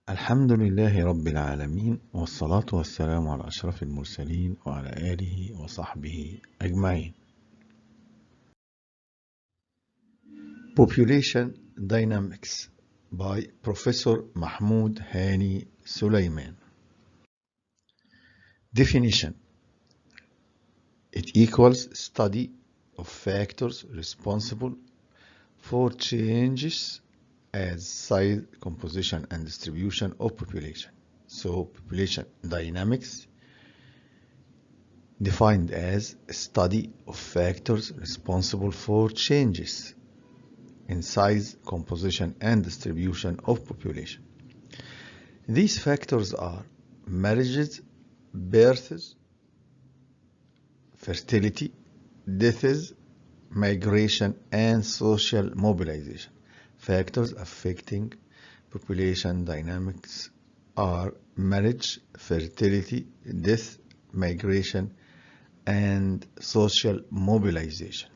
الحمد لله رب العالمين والصلاة والسلام على أشرف المرسلين وعلى آله وصحبه أجمعين. Population Dynamics by Professor Mahmoud Hani Sulaiman. Definition: it equals study of factors responsible for changes as size, composition, and distribution of population. So, population dynamics defined as a study of factors responsible for changes in size, composition, and distribution of population. These factors are marriages, births, fertility, deaths, migration, and social mobilization. Factors affecting population dynamics are marriage, fertility, death, migration, and social mobilization.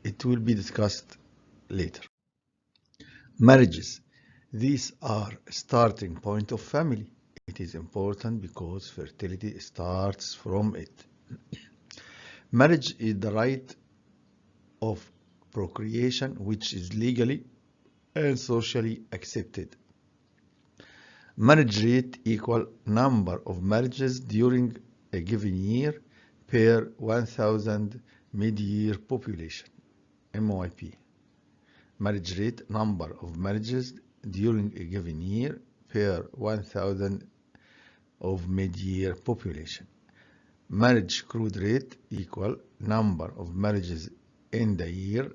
It will be discussed later. Marriages. These are starting point of family. It is important because fertility starts from it. Marriage is the right of procreation which is legally and socially accepted. Marriage rate equal number of marriages during a given year per 1,000 mid-year population, MYP. Marriage rate number of marriages during a given year per 1,000 of mid-year population. Marriage crude rate equal number of marriages in the year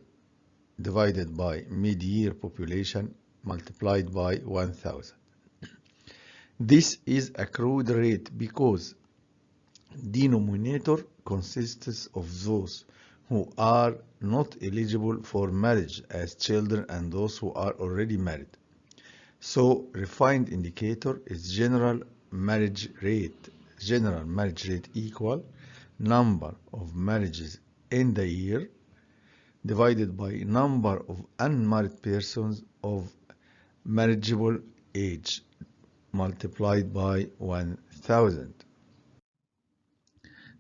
divided by mid-year population multiplied by 1,000. This is a crude rate because denominator consists of those who are not eligible for marriage as children and those who are already married. So refined indicator is general marriage rate. General marriage rate equal number of marriages in the year divided by number of unmarried persons of marriageable age multiplied by 1,000.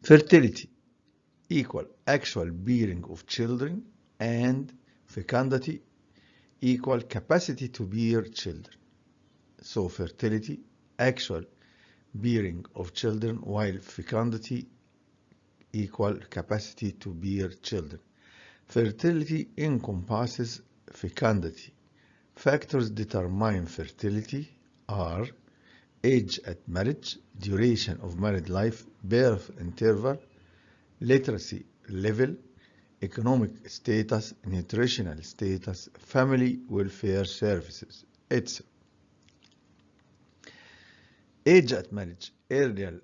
Fertility equal actual bearing of children and fecundity equal capacity to bear children. So fertility actual bearing of children while fecundity equal capacity to bear children. Fertility encompasses fecundity. Factors determine fertility are age at marriage, duration of married life, birth interval, literacy level, economic status, nutritional status, family welfare services, etc. Age at marriage. Earlier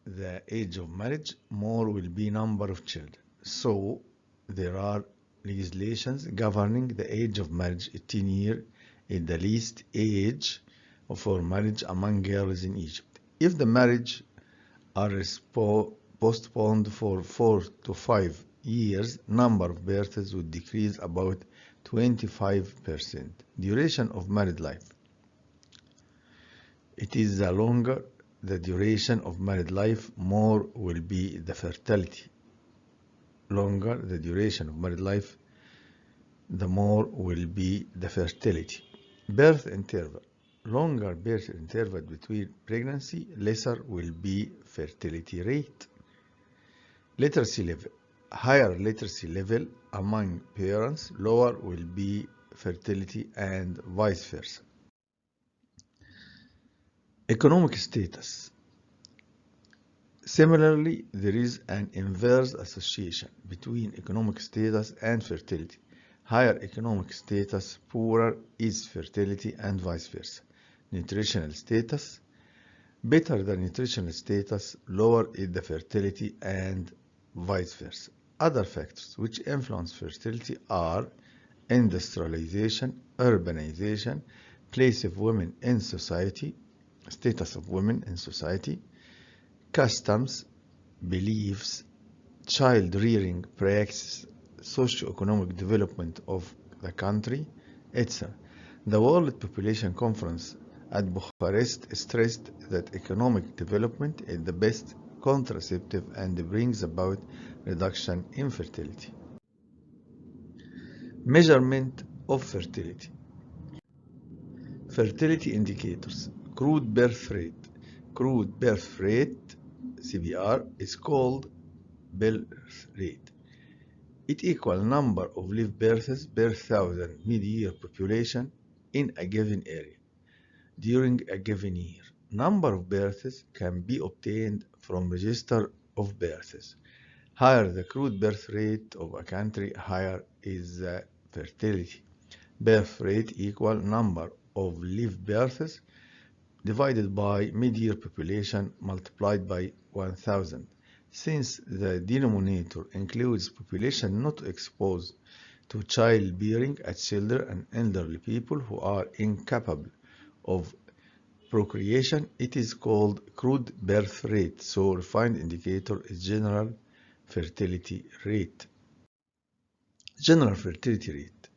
the age of marriage, more will be number of children. So there are legislations governing the age of marriage. 18 years is the least age for marriage among girls in Egypt. If the marriage are postponed for 4 to 5 years, number of births would decrease about 25%. Duration of married life. It is the longer the duration of married life, more will be the fertility. Longer the duration of married life, the more will be the fertility. Birth interval. Longer birth interval between pregnancy, lesser will be fertility rate. Literacy level. Higher literacy level among parents, lower will be fertility and vice versa. Economic status. Similarly, there is an inverse association between economic status and fertility. Higher economic status, poorer is fertility and vice versa. Nutritional status. Better the nutritional status, lower is the fertility and vice versa. Other factors which influence fertility are industrialization, urbanization, place of women in society, status of women in society, customs, beliefs, child rearing practices, socio-economic development of the country, etc. The World Population Conference at Bucharest stressed that economic development is the best contraceptive and brings about reduction in fertility. Measurement of fertility. Fertility indicators. Crude birth rate. Crude birth rate, CBR, is called birth rate. It equals number of live births per thousand mid-year population in a given area during a given year. Number of births can be obtained from register of births. Higher the crude birth rate of a country, higher is the fertility. Birth rate equal number of live births divided by mid-year population multiplied by 1000. Since the denominator includes population not exposed to childbearing as children and elderly people who are incapable of procreation, it is called crude birth rate, so refined indicator is general fertility rate. General fertility rate.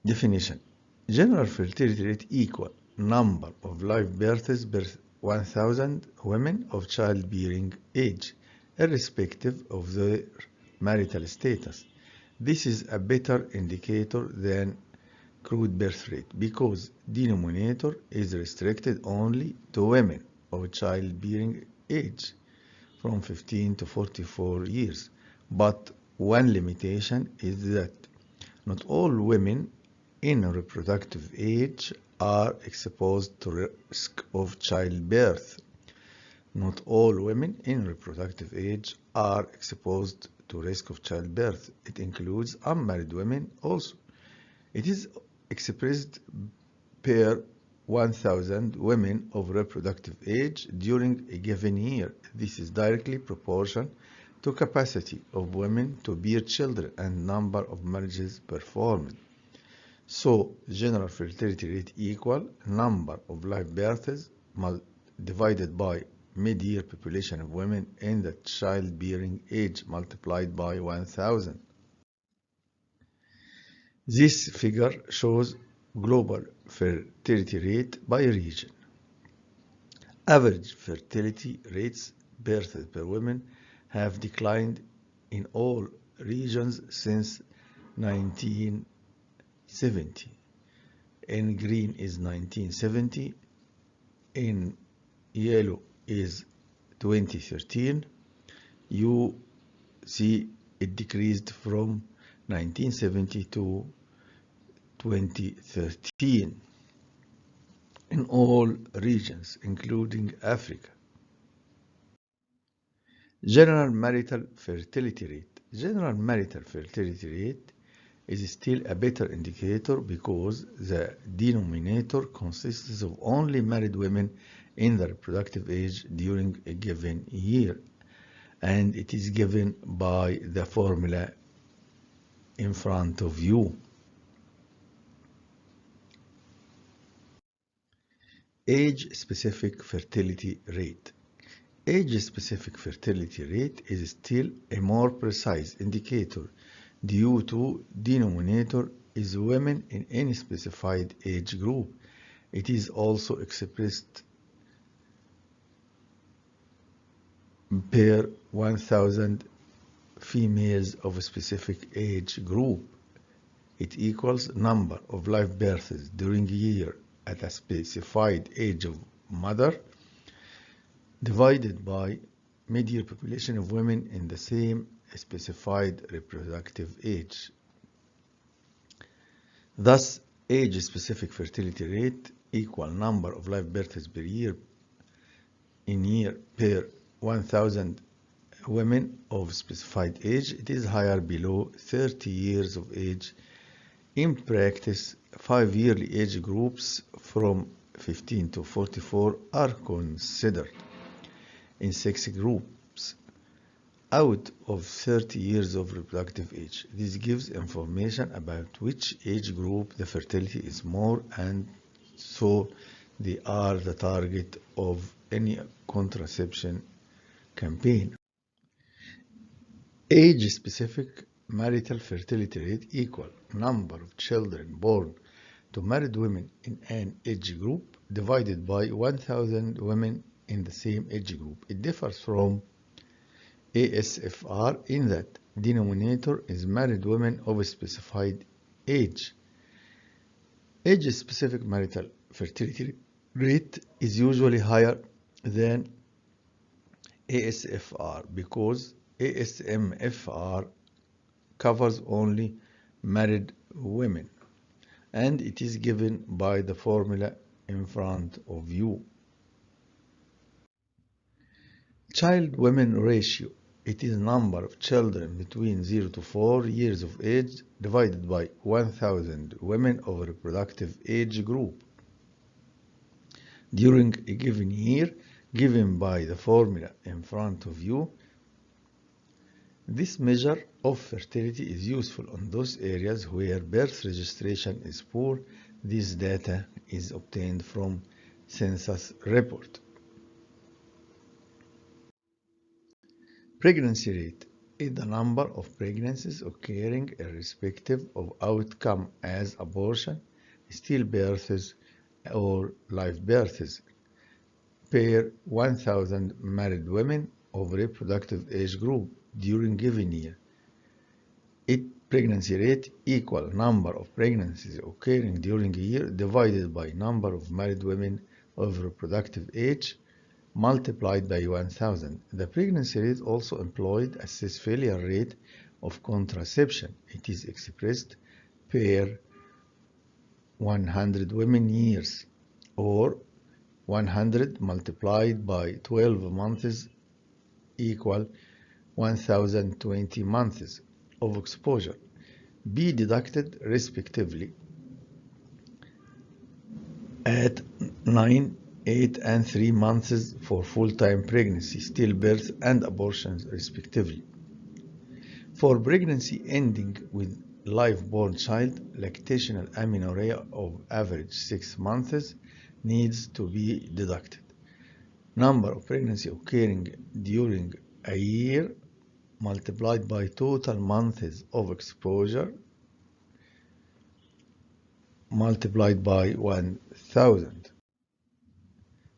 Definition. General fertility rate equal number of live births per 1000 women of childbearing age, irrespective of their marital status. This is a better indicator than crude birth rate because denominator is restricted only to women of childbearing age from 15 to 44 years. But one limitation is that not all women in reproductive age are exposed to risk of childbirth. Not all women in reproductive age are exposed to risk of childbirth. It includes unmarried women also. It is expressed per 1000 women of reproductive age during a given year. This is directly proportional to capacity of women to bear children and number of marriages performed. So, general fertility rate equal number of live births divided by mid-year population of women in the childbearing age multiplied by 1000. This figure shows global fertility rate by region. Average fertility rates births per woman have declined in all regions since 1970. In green is 1970, in yellow is 2013. You see it decreased from 1970 to 2013 in all regions, including Africa. General marital fertility rate. General marital fertility rate is still a better indicator because the denominator consists of only married women in the reproductive age during a given year, and it is given by the formula in front of you. Age-specific fertility rate. Age-specific fertility rate is still a more precise indicator due to denominator is women in any specified age group. It is also expressed per 1000 females of a specific age group. It equals number of live births during a year at a specified age of mother divided by mid-year population of women in the same specified reproductive age. Thus, age-specific fertility rate equal number of live births per year in year per 1000 women of specified age. It is higher below 30 years of age. In practice, 5 yearly age groups from 15 to 44 are considered in 6 groups out of 30 years of reproductive age. This gives information about which age group the fertility is more, and so they are the target of any contraception campaign. Age-specific marital fertility rate equal number of children born to married women in an age group divided by 1,000 women in the same age group. It differs from ASFR in that denominator is married women of a specified age. Age-specific marital fertility rate is usually higher than ASFR because ASMFR covers only married women, and it is given by the formula in front of you. Child-women ratio. It is number of children between 0 to 4 years of age divided by 1,000 women of a reproductive age group during a given year, given by the formula in front of you. This measure of fertility is useful in those areas where birth registration is poor. This data is obtained from census report. Pregnancy rate is the number of pregnancies occurring irrespective of outcome as abortion, stillbirths, or live births per 1,000 married women of reproductive age group during given year. Pregnancy rate equal number of pregnancies occurring during a year divided by number of married women of reproductive age multiplied by 1,000. The pregnancy rate also employed assess failure rate of contraception. It is expressed per 100 women years, or 100 multiplied by 12 months equal 1,020 months of exposure. Be deducted respectively at 9, 8, and 3 months for full-time pregnancy, stillbirth, and abortions respectively. For pregnancy ending with live-born child, lactational amenorrhea of average 6 months needs to be deducted. Number of pregnancy occurring during a year multiplied by total months of exposure multiplied by 1,000.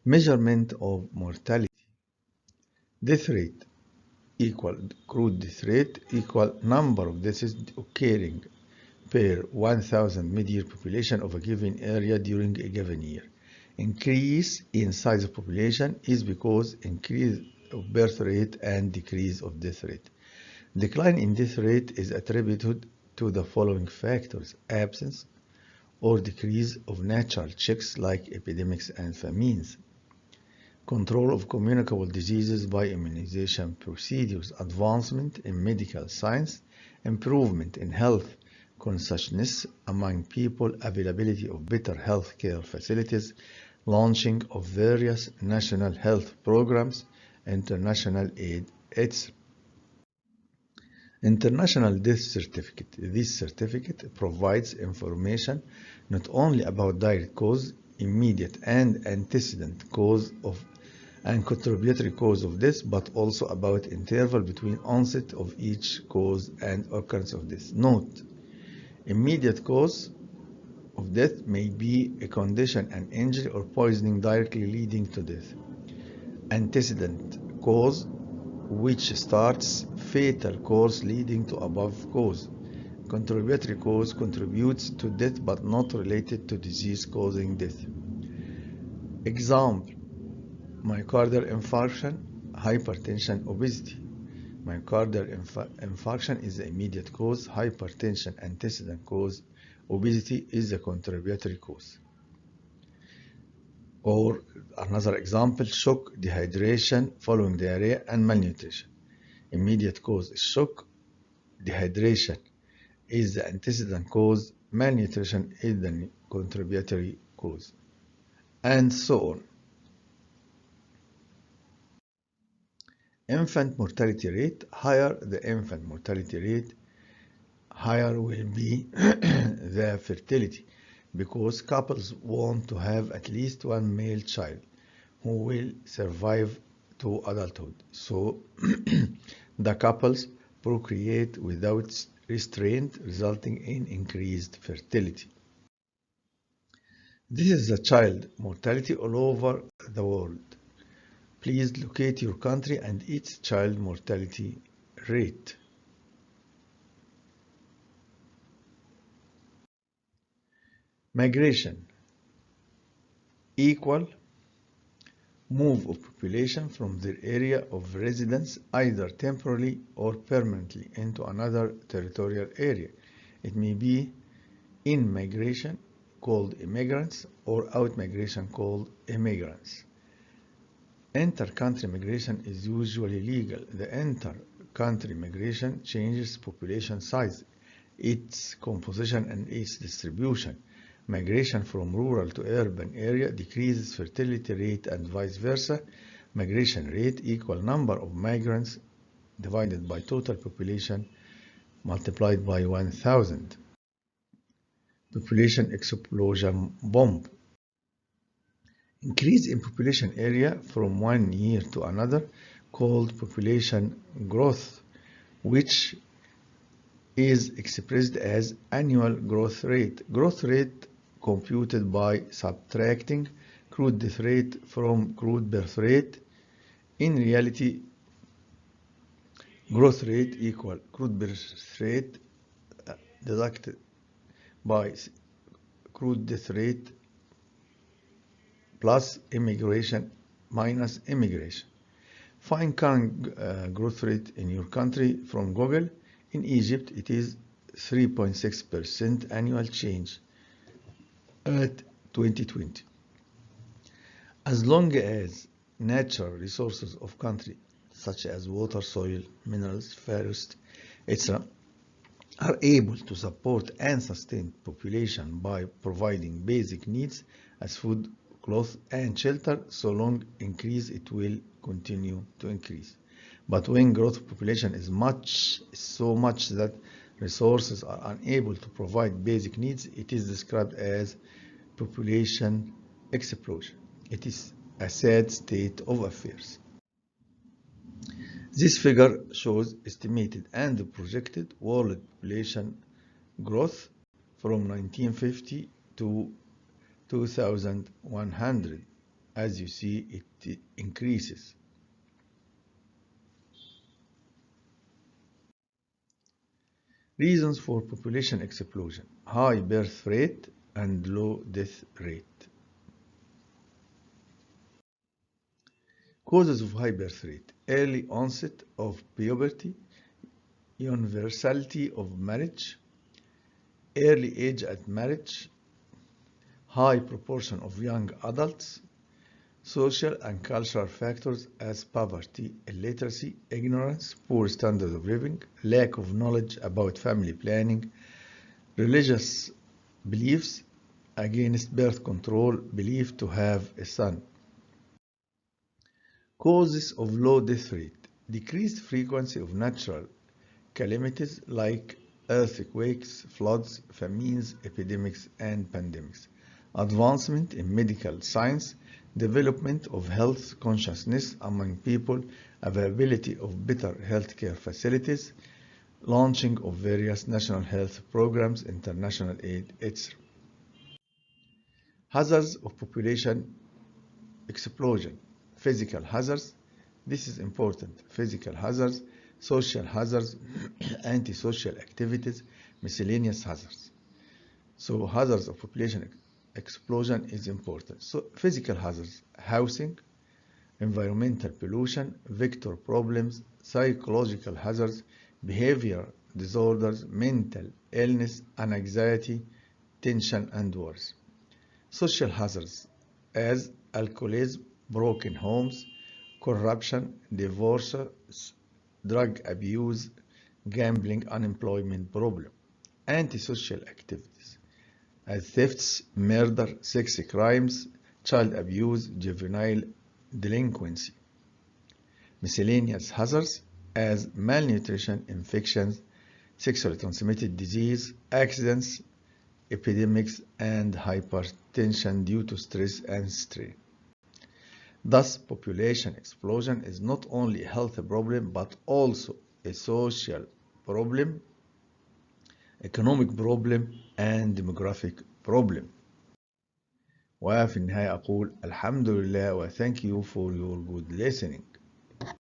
Measurement of mortality. Death rate equal crude death rate equal number of deaths occurring per 1,000 mid-year population of a given area during a given year. Increase in size of population is because increase of birth rate and decrease of death rate. Decline in death rate is attributed to the following factors: absence or decrease of natural checks like epidemics and famines, control of communicable diseases by immunization procedures, advancement in medical science, improvement in health consciousness among people, availability of better health care facilities, launching of various national health programs, international aid, etc. International Death Certificate. This certificate provides information not only about direct cause, immediate and antecedent cause of and contributory cause of death, but also about interval between onset of each cause and occurrence of death. Note: immediate cause of death may be a condition, an injury, or poisoning directly leading to death. Antecedent cause, which starts fatal course leading to above cause. Contributory cause contributes to death but not related to disease causing death. Example: myocardial infarction, hypertension, obesity. Myocardial infarction is the immediate cause, hypertension antecedent cause, obesity is the contributory cause. Or another example: shock, dehydration following diarrhea, and malnutrition. Immediate cause is shock, dehydration is the antecedent cause, malnutrition is the contributory cause, and so on. Infant mortality rate. Higher the infant mortality rate, higher will be the fertility, because couples want to have at least one male child who will survive to adulthood. So the couples procreate without restraint, resulting in increased fertility. This is the child mortality all over the world. Please locate your country and its child mortality rate. Migration equal move of population from their area of residence either temporarily or permanently into another territorial area. It may be in migration called immigrants or out migration called immigrants. Inter-country migration is usually legal. The inter-country migration changes population size, its composition and its distribution. Migration from rural to urban area decreases fertility rate and vice versa. Migration rate equal number of migrants divided by total population multiplied by 1000. Population explosion bomb. Increase in population area from one year to another called population growth, which is expressed as annual growth rate. Growth rate computed by subtracting crude death rate from crude birth rate. In reality, growth rate equal crude birth rate deducted by crude death rate plus immigration minus immigration. Find current growth rate in your country from Google. In Egypt, it is 3.6% annual change at 2020. As long as natural resources of country, such as water, soil, minerals, forest, etc., are able to support and sustain population by providing basic needs as food, cloth, and shelter, so long increase it will continue to increase. But when growth of population is so much that resources are unable to provide basic needs, it is described as population explosion. It is a sad state of affairs. This figure shows estimated and projected world population growth from 1950 to 2100. As you see, it increases. Reasons for population explosion: high birth rate and low death rate. Causes of high birth rate: early onset of puberty, universality of marriage, early age at marriage, high proportion of young adults, social and cultural factors as poverty, illiteracy, ignorance, poor standards of living, lack of knowledge about family planning, religious beliefs against birth control, believed to have a son. Causes of low death rate: decreased frequency of natural calamities like earthquakes, floods, famines, epidemics, and pandemics. Advancement in medical science, development of health consciousness among people, availability of better healthcare facilities, launching of various national health programs, international aid, etc. Hazards of population explosion. Physical hazards. This is important. Physical hazards, social hazards, antisocial activities, miscellaneous hazards. So hazards of population explosion is important. So physical hazards: housing, environmental pollution, vector problems, psychological hazards, behavior disorders, mental illness, anxiety, tension, and worries. Social hazards as alcoholism, broken homes, corruption, divorce, drug abuse, gambling, unemployment problem. Antisocial activities as thefts, murder, sex crimes, child abuse, juvenile delinquency. Miscellaneous hazards as malnutrition, infections, sexually transmitted disease, accidents, epidemics, and hypertension due to stress and strain. Thus, population explosion is not only a health problem but also a social problem, economic problem, and demographic problem. وفي النهاية أقول الحمد لله و thank you for your good listening.